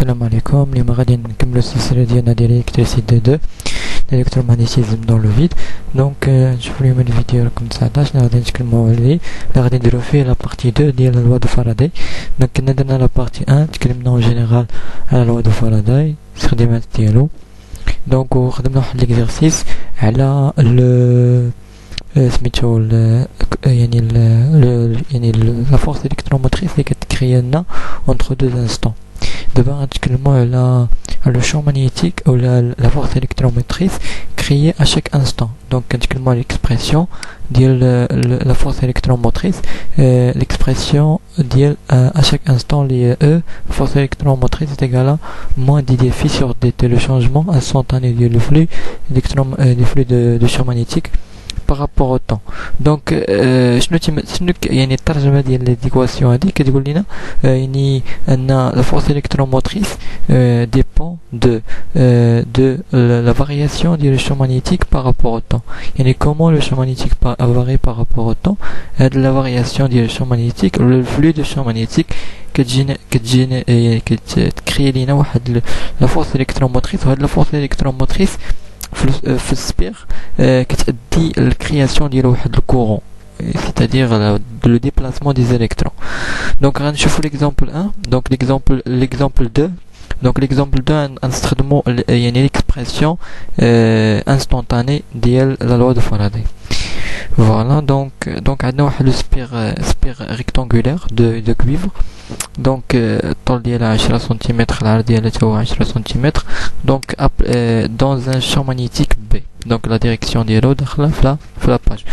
السلام عليكم. اليوم غادي نكملو السلسله ديالنا ديال الكتريسيتي 2 الالكترومغناطيسيزم دون لو فيد. دونك نشوفو اليوم الفيديو رقم 19 اللي غادي نتكلمو عليه، اللي غادي نديرو فيه لا بارتي 2 ديال لوا دو فاراداي. دونك كنا درنا لا بارتي 1 تكلمنا اون جينيرال على لوا دو فاراداي الاستخدامات ديالو. دونك وخدمنا واحد ليكزارسيس على سميتو يعني لا فورس الكتروموتريس اللي كتكريا لنا اونتر دو انستون. دابا غنتكلموا على لو شون ماغنيتيك او لا فورس الكتروموتريس créée à chaque instant. Donc كنتكلموا على l'expression ديال la force électromotrice, l'expression ديال à chaque instant lié E force électromotrice est égale à moins dφ sur dt, le changement instantané du flux de champ magnétique par rapport au temps. Donc شنو يعني الترجمه ديال ليكواسيون هذه كتقول لنا يعني ان la force électromotrice dépend de la variation du champ magnétique par rapport au temps. يعني comment le champ magnétique varie par rapport au temps. La variation du champ magnétique, le flux de champ magnétique كتكري لنا واحد la force électromotrice. وهاد la force électromotrice في السبير كتأدي الكرياسيون ديال واحد الكورون، c'est-à-dire le déplacement des électrons. Donc غنشوفوا l'exemple 1. donc l'exemple 2. donc l'exemple 2 غنستخدموا يعني l'expression instantanée ديال la loi de Faraday. Voilà, donc عندنا واحد سبير rectangulaire de cuivre. donc الطول ديالها 10 سنتيمتر، العرض ديالها هو 10 سنتيمتر. donc dans un champ magnétique B. donc la direction ديالو داخله في لا باج.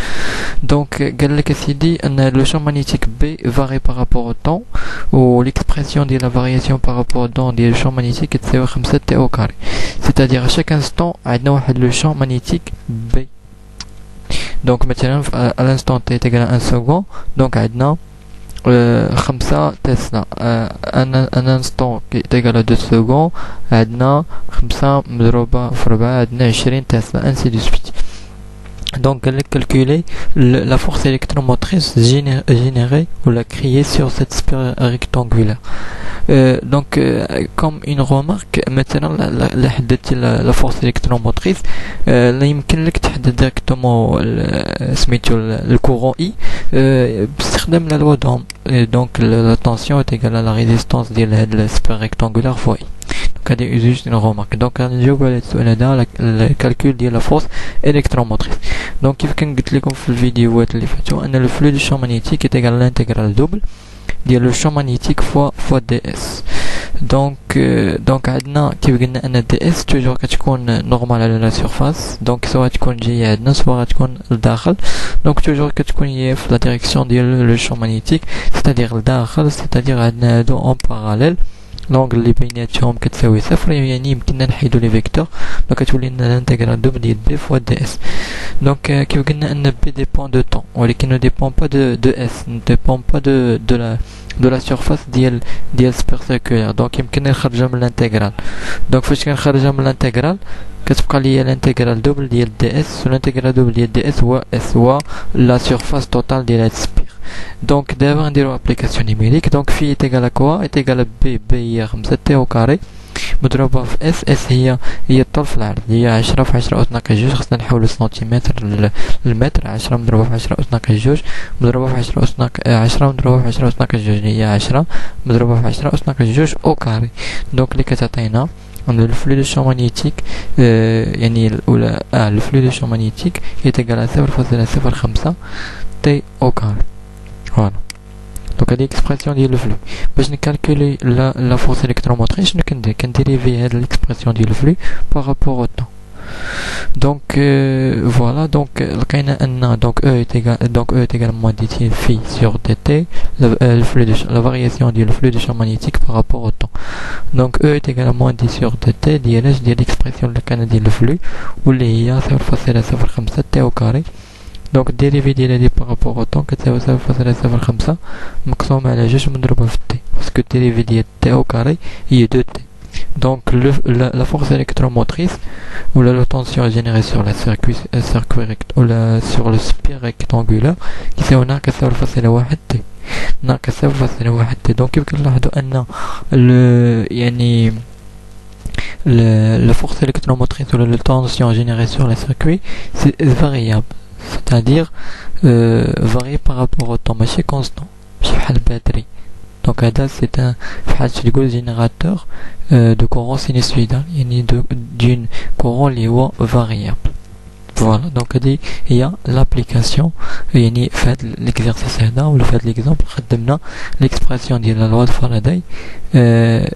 donc قال لك اسيدي ان le champ magnétique B varie par rapport au temps، و l'expression ديال la variation par rapport au temps ديال le champ magnétique كتساوي 5 تي او كاري. c'est-à-dire à chaque instant عندنا واحد le champ magnétique B. donc مثلا à l'instant t est égal à 1 seconde. donc عندنا 5 تسلا. un instant qui est égal à 2 secondes عندنا 5 مضروبة في 4 عندنا 20 تسلا ainsi de suite. donc calculer la force électromotrice générée ou la créée sur cette sphère rectangulaire. donc comme une remarque مثلا لا حددتي la force électromotrice لا يمكن لك تحدد ديريكتومون سميتو الكورون I باستخدام la loi d'Ohm. donc la tension est égale à la résistance ديال هاد la sphère rectangulaire fois I. donc هذه juste une remarque. donc غنجاوب على السؤال هذا الكالكول ديال la force électromotrice. donc كيف كان قلت لكم في الفيديوهات اللي فاتوا ان le flux du champ magnétique est égal à l'intégrale double ديال le champ magnétique fois ds. donc عندنا كيف قلنا ان ds توجور كتكون نورمال على لا سيرفاس. donc سواء تكون جايه عندنا سواء تكون لداخل. donc توجور كتكون هي في لا ديريكسيون ديال le champ magnétique، c'est-à-dire لداخل، c'est-à-dire عندنا هادو اون باراليل. لونغ اللي بيناتهم كتساوي صفر، يعني يمكننا نحيدو لي فيكتور. دونك كتولي لنا الانتيغرال دوبل ديال بي فوا دي اس. دونك كيف قلنا ان بي ديبون دو طون، ولكن نو ديبون با دو اس، نو ديبون با دو لا سيرفاس ديال سبير سيركولير. دونك يمكننا نخرجها من الانتيغرال. دونك فاش كنخرجها من الانتيغرال كتبقى ليا الانتيغرال دوبل ديال دي اس، والانتيغرال دوبل ديال دي اس هو اس، هو لا سيرفاس توتال ديال هاد السبير. donc دابا غنديرو ابليكاسيون نيميريك. donc في est égal à quoi؟ est égal à b هي 5 تي او كاري مضروبة في اس هي الطول في العرض، هي 10 في 10 أس ناقص 2. خصنا نحولو سنتيمتر للمتر. 10 مضروبة في 10 أس ناقص 2 مضروبة في 10 أس ناقص 10 مضروبة في 10 أس ناقص 2 هي 10 مضروبة في 10 أس ناقص 2 او كاري. donc اللي كتعطينا ان le flux de champ magnétique يعني الأولى le flux de champ magnétique est égal à 0.05 تي او كاري. voilà. donc هذه اكسبرسيون ديال الفلو. باش نكالكولي لا فورس الكتروموتريس شنو كنديريفي هاد الاكسبرسيون ديال الفلو بارابور او طون. donc voilà. donc لقينا ان donc E est égal à moins dt phi sur dt, le flux de la variation ديال الفلو de champ magnétique par rapport au temps. donc E est égal à moins d sur dt ديال الاكسبرسيون اللي كانت ديال الفلو واللي هي 0.05 تي او كاري. donc dérivé ديال هادي بارابور او طون كتساوي 0.05 مقسوم على 2 مضروبة في تي، باسكو dérivé ديال تي او كاري هي 2 تي. Donc la force électromotrice ou la tension générée sur le circuit sur le spire rectangulaire يساوي ناقص 0.1 تي ناقص 0.1 تي. دونك يمكن نلاحظوا أن يعني la force électromotrice ou la tension générée sur le circuit c'est variable, c'est-à-dire varié par rapport au temps, ماشي constant ماشي بحال الباتري. Donc هذا c'est un بحال تقول générateur de courant sinusoïdal يعني d'une courant اللي هو variable. Voilà, donc هذه هي l'application يعني في هذا l'exercice هذا ولا في هذا l'exemple خدمنا l'expression ديال la loi de Faraday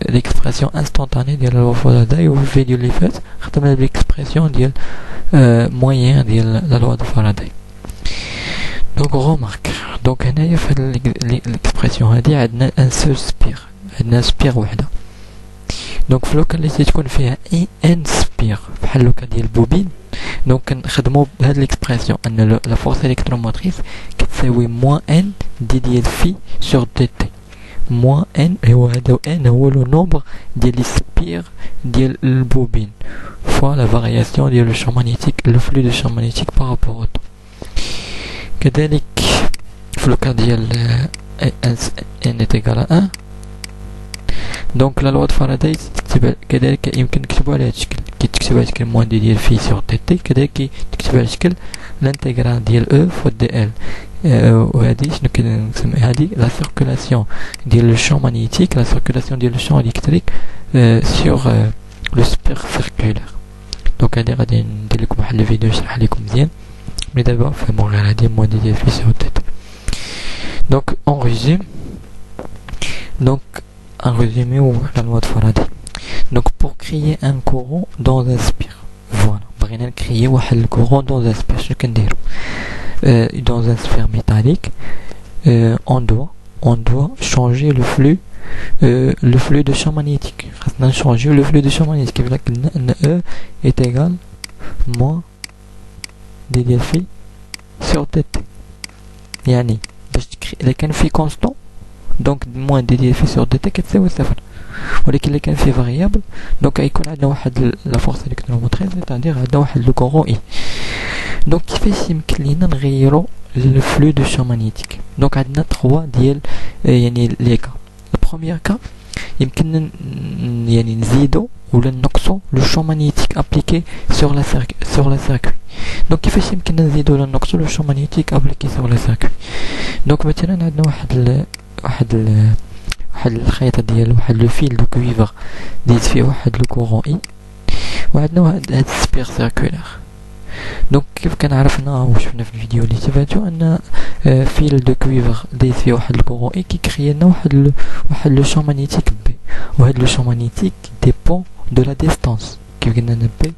l'expression instantanée ديال la loi de Faraday وفي الفيديو اللي فات خدمنا l'expression ديال moyen ديال la loi de Faraday. Donc remarque, donc هنايا في هذه l'expression هذه عندنا un seul spire, عندنا spire وحده. دونك في لوكا اللي تكون فيها ان سبير بحال لوكا ديال بوبين دونك كنخدمو بهاد ليكسبرسيون ان لا فورس الكتروموتريس كتساوي موان ان دي ديال في سور دي تي. موان ان هو هذا ان هو لو نومبر ديال لي سبير ديال البوبين فوا لا فارياسيون ديال لو شون مانيتيك لو فلو دو شون مانيتيك بارابور او. كذلك في لوكا ديال ان ايكال 1 دونك لا لوا د فاراداي تكتب كذلك يمكن نكتبوا على هذا الشكل كي تكتب على شكل موان دي ديال في سور تي تي كذلك كي تكتب على شكل لانتيغرال ديال او فوا دي ال. وهذه شنو كنسمي هذه لا سيركولاسيون ديال لو شون مانيتيك لا سيركولاسيون ديال لو شون الكتريك سور لو سبير سيركولير. دونك هذه غادي ندير لكم واحد الفيديو يشرح لكم مزيان مي دابا فهموا غير هذه موان دي ديال في سور تي تي. دونك اون ريزوم دونك un résumé ou la loi de Faraday. Donc pour créer un courant dans un spire, voilà, بغينا créer واحد le courant dans un spire شنو كنديرو dans un spire métallique on doit changer le flux de champ magnétique. خاصنا changer le flux de champ magnétique كيف قلنا ان E est égal moins d ديال في sur dt يعني باش الا كان في constant دونك موان دي ديال في سور دي تي كتساوي صفر. ولكن الا كان في فاريابل دونك غيكون عندنا واحد لا فورس الكتروموتريس سيتادير عندنا واحد لو كورون اي. دونك كيفاش يمكن لينا نغيرو لو فلو دو شون مانيتيك. دونك عندنا 3 ديال يعني لي كا. البروميير كا يمكن يعني نزيدو ولا نقصو لو شون مانيتيك ابليكي سور لا سيركوي. دونك كيفاش يمكن نزيدو ولا نقصو لو شون مانيتيك ابليكي سور لا سيركوي. دونك مثلا عندنا واحد الخيطة ديال واحد لو فيل دو كويفر دايز فيه واحد لو كورون اي وعندنا هاد السبير سيركولير. دونك كيف كان عرفنا وشفنا في الفيديو اللي تفاتو ان فيل دو كويفر دايز فيه واحد الكورون اي كي كريي لنا واحد لو شون مانيتيك بي وهاد لو شون مانيتيك ديبون دو لا ديستانس كيف قلنا ان بي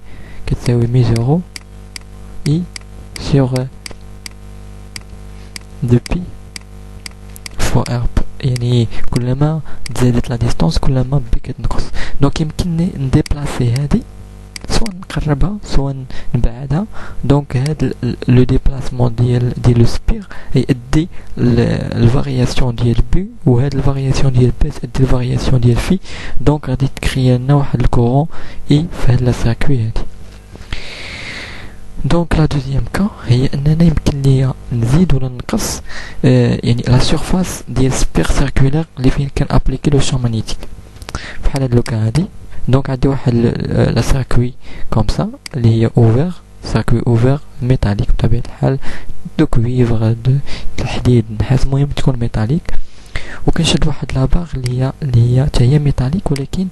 كتساوي ميزورو اي سور دو بي فوا ار يعني كلما تزادت لا ديستانس كلما بي كتنقص. دونك يمكنني نديبلاسي هذه سواء نقربها سواء نبعدها. دونك هاد لو ديبلاسمون ديال لو سبير يؤدي الفارياسيون ديال بي وهاد الفارياسيون ديال بي تؤدي الفارياسيون ديال في. دونك غادي تكري لنا واحد الكورون اي في هاد لا سيركوي هادي. دونك لا دوزيام كا هي اننا يمكن ليا نزيد ولا نقص يعني لا سيرفاس ديال سبير سيركولير اللي فين كان ابليكي لو شون مانيتيك بحال هاد لوكا هادي. دونك عندي واحد لا سيركوي كوم سا اللي هي اوفر سيركوي اوفر ميتاليك بطبيعة الحال دو كويفر دو الحديد نحاس المهم تكون ميتاليك وكنشد واحد لاباغ اللي هي حتى هي ميتاليك ولكن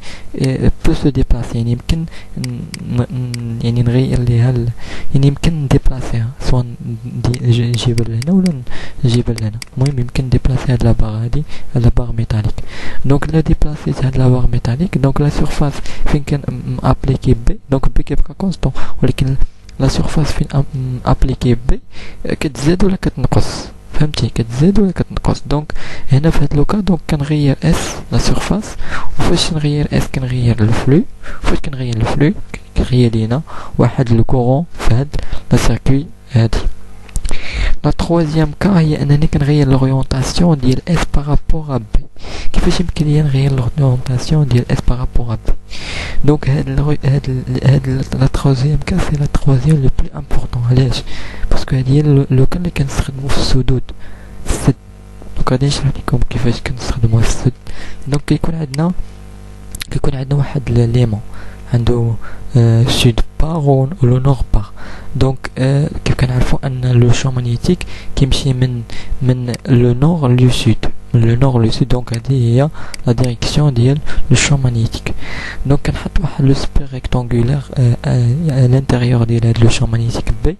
بو سو ديبلاسي يعني يمكن يعني نغير ليها يعني يمكن نديبلاسيها سواء نجيبها لهنا ولا نجيبها لهنا. المهم يمكن نديبلاسي هاد لاباغ هادي لاباغ ميتاليك. دونك لا ديبلاسيت هاد لاباغ ميتاليك دونك لا سيرفاس فين كان ابليكي بي دونك بي كيبقى كونستون ولكن لا سيرفاس فين ابليكي بي كتزاد ولا كتنقص. فهمتي كتزاد ولا كتنقص. دونك هنا في هاد لوكا دونك كنغير اس لا سيرفاس وفاش نغير اس كنغير لو فلو فاش كنغير لو فلو كيغير لينا واحد لو كورون في هاد لا سيركوي هادي. لا تروازيام كا هي انني كنغير لوريونطاسيون ديال اس بارابور ا بي. كيفاش يمكن ليا نغير لوريونطاسيون ديال اس بارابور ا بي. دونك هاد لا تروزيام كاس سي لا تروزيام لو بلي امبورطون. علاش؟ باسكو هادي هي لو كان اللي كنستخدمو في السدود السد. دونك غادي نشرح لكم كيفاش كنستخدموها في السد. دونك كيكون عندنا واحد ليمون عنده سود بار و لو نور بار. دونك كيف كنعرفوا ان لو شون ماغنيتيك كيمشي من لو نور لو سود، من لو نور لو سود. دونك هذه هي لا ديريكسيون ديال لو شون ماغنيتيك. دونك كنحط واحد لو سبير ريكتانغولير على الانتيريور ديال هذا لو شون ماغنيتيك بي،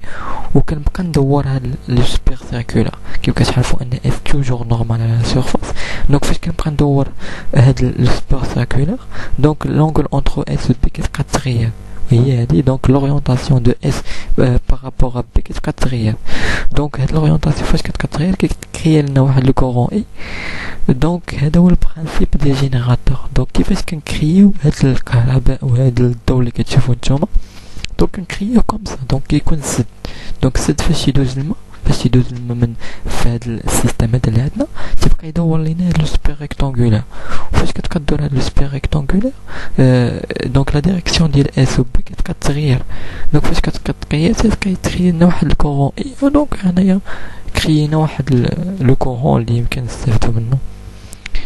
وكنبقى ندور هاد لو سبير سيركولار. كيف كتعرفوا ان اف توجور نورمال على لا سيرفاس. دونك فاش كنبقى ندور هاد لو سبير سيركولار، دونك لونغل اونتر اس و بي كتبقى تغير، هي هادي. دونك لورينتاسيون دو اس بارابور ا بي كتبقى تغير. دونك هاد لورينتاسيون فاش كتغير كيكري لنا واحد لو كورون اي. دونك هذا هو البرانسيب ديال جينيراتور. دونك كيفاش كنكريو هاد الكهرباء وهاد الضوء اللي كتشوفوا نتوما، دونك كنكريو كوم سا. دونك كيكون سد. دونك السد فاش يدوز الماء من في هذا السيستم هذا اللي عندنا، تيبقى يدور لينا هاد لو سبير ريكتانغولير. وفاش كتبقى دور هاد لو سبير ريكتانغولير، دونك لا ديريكسيون ديال اس و بي كتبقى تغير. دونك فاش كتقيس كيتخيل لنا واحد الكورون اي. دونك هنايا كرينا واحد لو كورون اللي يمكن نستافدو منه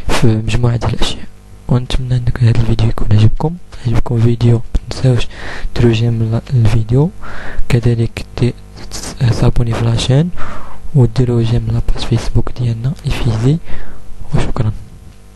في مجموعة ديال الاشياء. ونتمنى ان هذا الفيديو يكون عجبكم الفيديو. متنساوش ديروا جيم الفيديو، كذلك تابوني في لاشين وديروا جيم لاباج فيسبوك ديالنا ايفيزي. وشكرا.